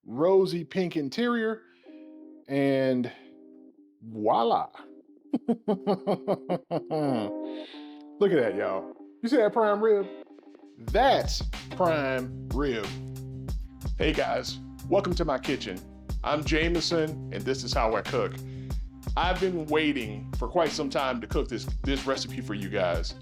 rosy pink interior, and voila. Look at that, y'all. You see that prime rib? That's prime rib. Hey guys, welcome to my kitchen. I'm Jamison, and this is how I cook. I've been waiting for quite some time to cook this recipe for you guys.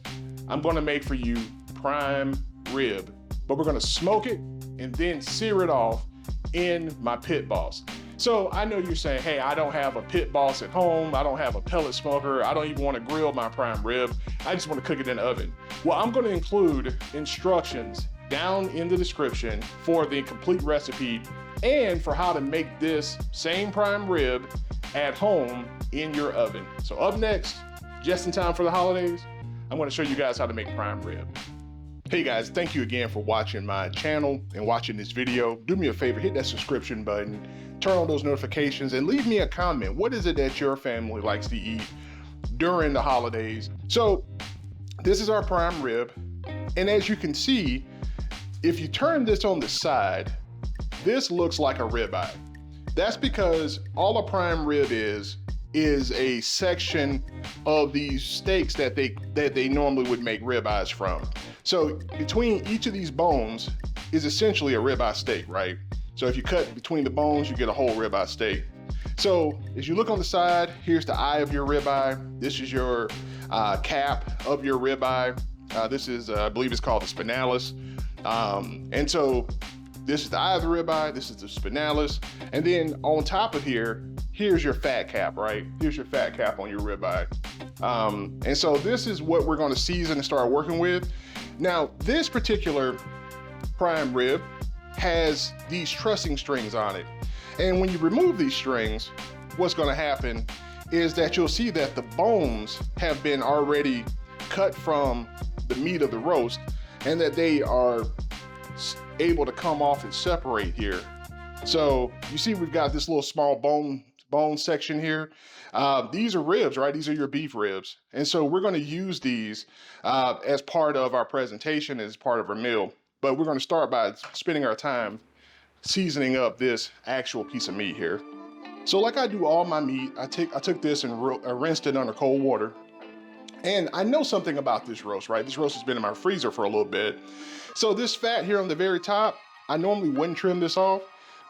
I'm gonna make for you prime rib, but we're gonna smoke it and then sear it off in my pit boss. So I know you're saying, hey, I don't have a pit boss at home. I don't have a pellet smoker. I don't even want to grill my prime rib. I just want to cook it in the oven. Well, I'm going to include instructions down in the description for the complete recipe and for how to make this same prime rib at home in your oven. So up next, just in time for the holidays, I'm going to show you guys how to make prime rib. Hey guys, thank you again for watching my channel and watching this video. Do me a favor, hit that subscription button, turn on those notifications, and leave me a comment. What is it that your family likes to eat during the holidays? So this is our prime rib. And as you can see, if you turn this on the side, this looks like a ribeye. That's because all a prime rib is a section of these steaks that they normally would make ribeyes from. So between each of these bones is essentially a ribeye steak, right? So if you cut between the bones, you get a whole ribeye steak. So as you look on the side, here's the eye of your ribeye. This is your cap of your ribeye. This is, I believe it's called the spinalis. And so this is the eye of the ribeye. This is the spinalis. And then on top of here, here's your fat cap, right? Here's your fat cap on your ribeye. And so this is what we're going to season and start working with. Now, this particular prime rib has these trussing strings on it. And when you remove these strings, what's going to happen is that you'll see that the bones have been already cut from the meat of the roast and that they are able to come off and separate here. So you see we've got this little small bone section here. These are ribs, right? These are your beef ribs. And so we're going to use these as part of our presentation, as part of our meal. But we're going to start by spending our time seasoning up this actual piece of meat here. So like I do all my meat, I took this and rinsed it under cold water. And I know something about this roast, right? This roast has been in my freezer for a little bit. So this fat here on the very top, I normally wouldn't trim this off,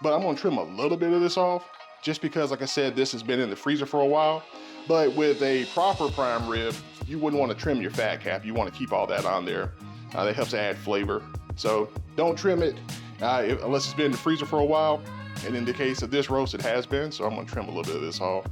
but I'm going to trim a little bit of this off just because, like I said, this has been in the freezer for a while. But with a proper prime rib, you wouldn't want to trim your fat cap. You want to keep all that on there. That helps add flavor. So don't trim it unless it's been in the freezer for a while. And in the case of this roast, it has been. So I'm going to trim a little bit of this off.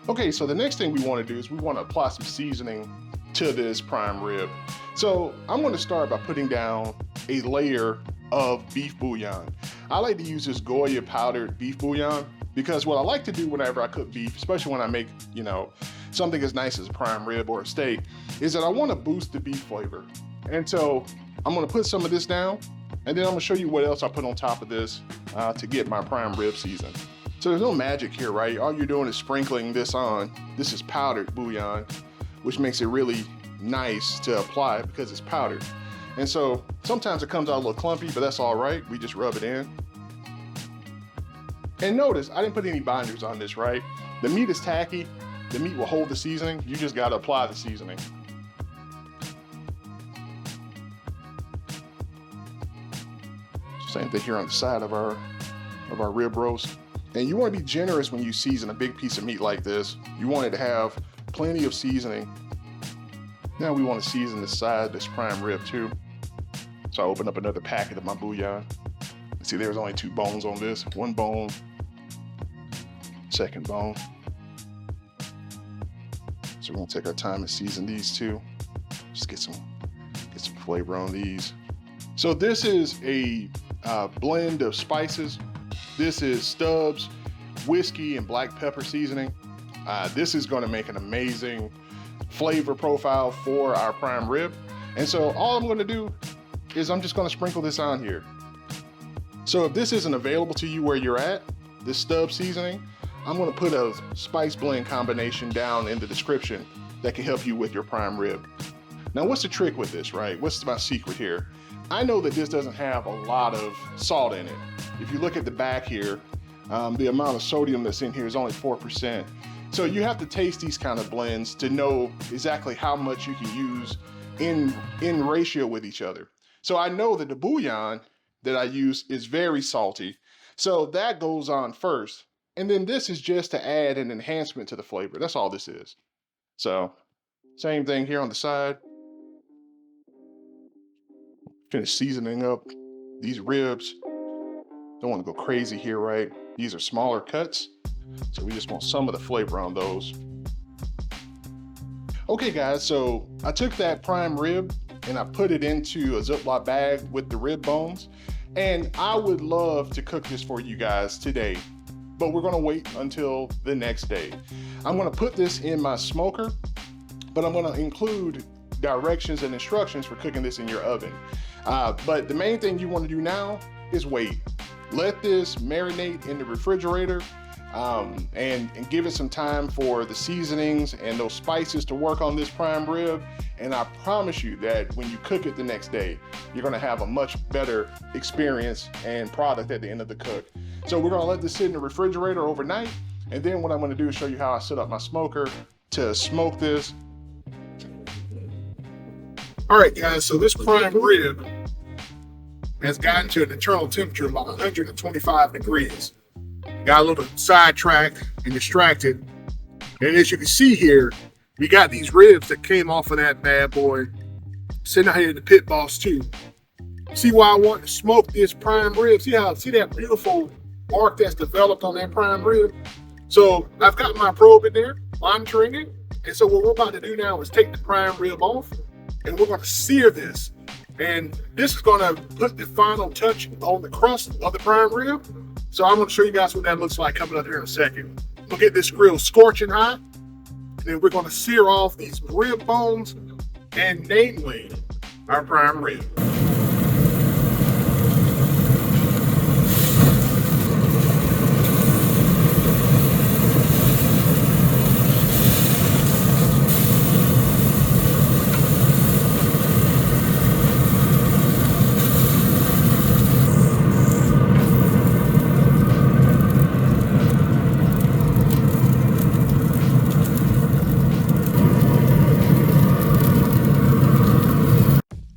Okay, so the next thing we want to do is we want to apply some seasoning to this prime rib. So I'm going to start by putting down a layer of beef bouillon. I like to use this Goya powdered beef bouillon because what I like to do whenever I cook beef, especially when I make, something as nice as a prime rib or a steak, is that I want to boost the beef flavor. And so I'm going to put some of this down, and then I'm going to show you what else I put on top of this to get my prime rib seasoned. So there's no magic here, right? All you're doing is sprinkling this on. This is powdered bouillon, which makes it really nice to apply because it's powdered. And so sometimes it comes out a little clumpy, but that's all right. We just rub it in. And notice, I didn't put any binders on this, right? The meat is tacky. The meat will hold the seasoning. You just got to apply the seasoning. Same thing here on the side of our rib roast. And you want to be generous when you season a big piece of meat like this. You want it to have plenty of seasoning. Now we want to season the side, this prime rib too. So I open up another packet of my bouillon. See, there's only 2 bones on this. 1 bone, second bone. So we're gonna take our time and season these too. Just get some flavor on these. So this is a blend of spices. This is Stubbs, whiskey, and black pepper seasoning. This is gonna make an amazing flavor profile for our prime rib. And so all I'm gonna do is I'm just gonna sprinkle this on here. So if this isn't available to you where you're at, this Stubbs seasoning, I'm gonna put a spice blend combination down in the description that can help you with your prime rib. Now what's the trick with this, right? What's my secret here? I know that this doesn't have a lot of salt in it. If you look at the back here, the amount of sodium that's in here is only 4%. So you have to taste these kind of blends to know exactly how much you can use in ratio with each other. So I know that the bouillon that I use is very salty. So that goes on first. And then this is just to add an enhancement to the flavor. That's all this is. So same thing here on the side. Finish seasoning up these ribs. Don't want to go crazy here, right? These are smaller cuts, so we just want some of the flavor on those. Okay guys, so I took that prime rib and I put it into a Ziploc bag with the rib bones, and I would love to cook this for you guys today, but we're gonna wait until the next day. I'm gonna put this in my smoker, but I'm gonna include directions and instructions for cooking this in your oven. But the main thing you want to do now is wait. Let this marinate in the refrigerator and give it some time for the seasonings and those spices to work on this prime rib. And I promise you that when you cook it the next day, you're going to have a much better experience and product at the end of the cook. So we're going to let this sit in the refrigerator overnight. And then what I'm going to do is show you how I set up my smoker to smoke this. All right, guys, so this prime rib has gotten to an internal temperature of about 125 degrees. Got a little sidetracked and distracted. And as you can see here, we got these ribs that came off of that bad boy sitting out here in the pit boss too. See why I want to smoke this prime rib? See that beautiful arc that's developed on that prime rib? So I've got my probe in there, monitoring it. And so what we're about to do now is take the prime rib off, and we're going to sear this. And this is going to put the final touch on the crust of the prime rib. So I'm going to show you guys what that looks like coming up here in a second. We'll get this grill scorching hot, and then we're going to sear off these rib bones, and namely our prime rib.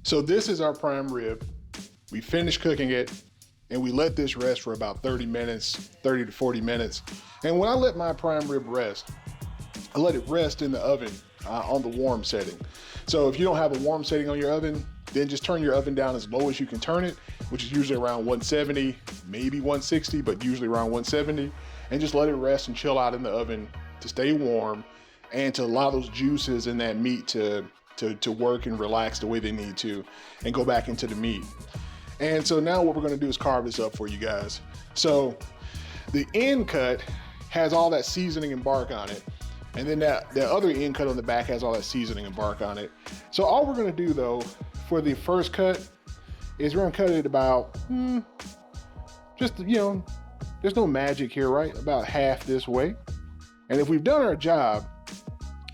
So this is our prime rib. We finished cooking it and we let this rest for about 30 to 40 minutes. And when I let my prime rib rest, I let it rest in the oven on the warm setting. So if you don't have a warm setting on your oven, then just turn your oven down as low as you can turn it, which is usually around 170, maybe 160, but usually around 170. And just let it rest and chill out in the oven to stay warm and to allow those juices in that meat to work and relax the way they need to and go back into the meat. And so now what we're going to do is carve this up for you guys. So the end cut has all that seasoning and bark on it. And then the other end cut on the back has all that seasoning and bark on it. So all we're going to do though, for the first cut, is we're going to cut it about, just, you know, there's no magic here, right? About half this way. And if we've done our job,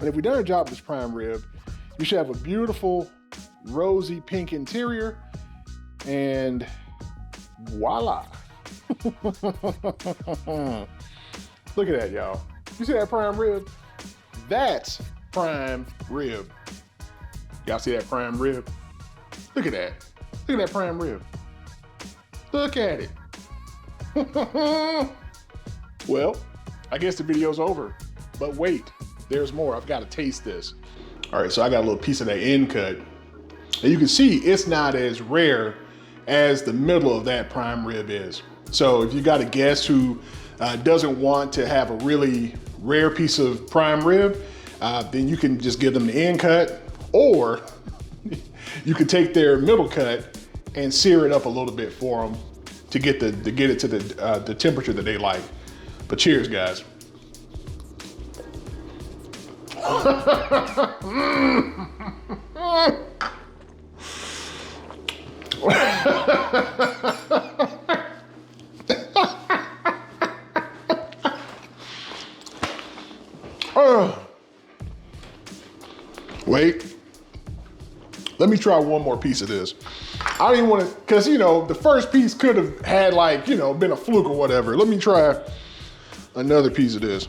with this prime rib, you should have a beautiful rosy pink interior, and voila. Look at that, y'all. You see that prime rib? That's prime rib. Y'all see that prime rib? Look at that. Look at that prime rib. Look at it. Well, I guess the video's over, but wait, there's more. I've got to taste this. All right, so I got a little piece of that end cut. And you can see it's not as rare as the middle of that prime rib is. So if you got a guest who doesn't want to have a really rare piece of prime rib, then you can just give them the end cut, or you could take their middle cut and sear it up a little bit for them to get it to the temperature that they like. But cheers, guys. Wait, let me try one more piece of this. I don't even want to, because, you know, the first piece could have had like, you know, been a fluke or whatever. Let me try another piece of this.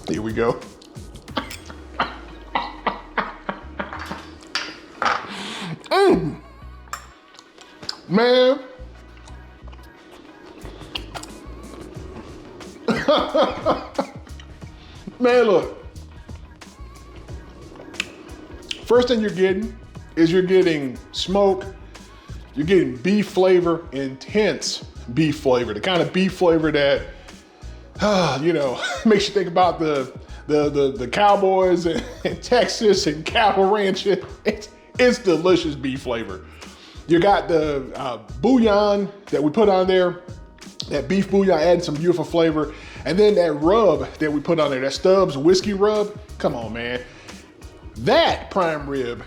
Here we go. Man. Man, look. First thing you're getting is you're getting smoke. You're getting beef flavor, intense beef flavor. The kind of beef flavor that, you know, makes you think about the cowboys in Texas and cattle ranching. It's delicious beef flavor. You got the bouillon that we put on there, that beef bouillon adding some beautiful flavor. And then that rub that we put on there, that Stubbs whiskey rub. Come on, man. That prime rib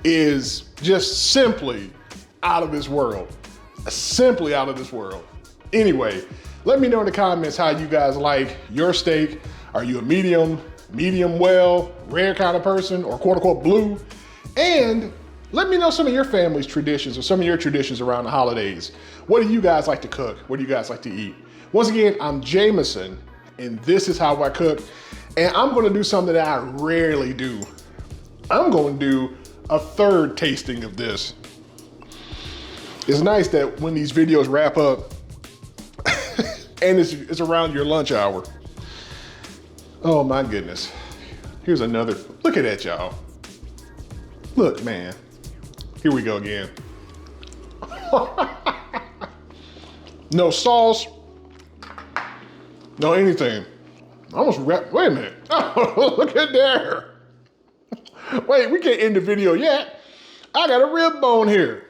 is just simply out of this world. Simply out of this world. Anyway, let me know in the comments how you guys like your steak. Are you a medium well, rare kind of person, or quote unquote blue? And let me know some of your family's traditions or some of your traditions around the holidays. What do you guys like to cook? What do you guys like to eat? Once again, I'm Jamison, and this is how I cook. And I'm gonna do something that I rarely do. I'm gonna do a third tasting of this. It's nice that when these videos wrap up, and it's around your lunch hour. Oh my goodness. Here's another, look at that, y'all. Look, man. Here we go again. No sauce, no anything. Almost wait a minute. Oh, look at there. Wait, we can't end the video yet. I got a rib bone here.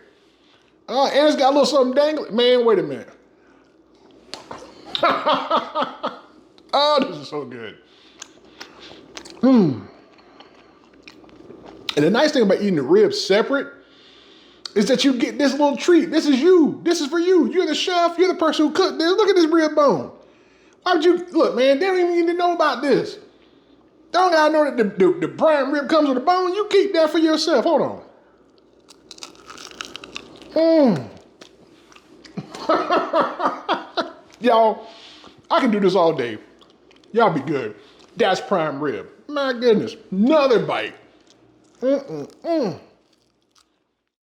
And it's got a little something dangling. Man, wait a minute. Oh, this is so good. And the nice thing about eating the ribs separate is that you get this little treat. This is you. This is for you. You're the chef. You're the person who cooked this. Look at this rib bone. Why would you, look, man, they don't even need to know about this. They don't gotta know that the prime rib comes with a bone. You keep that for yourself. Hold on. Y'all, I can do this all day. Y'all be good. That's prime rib. My goodness, another bite.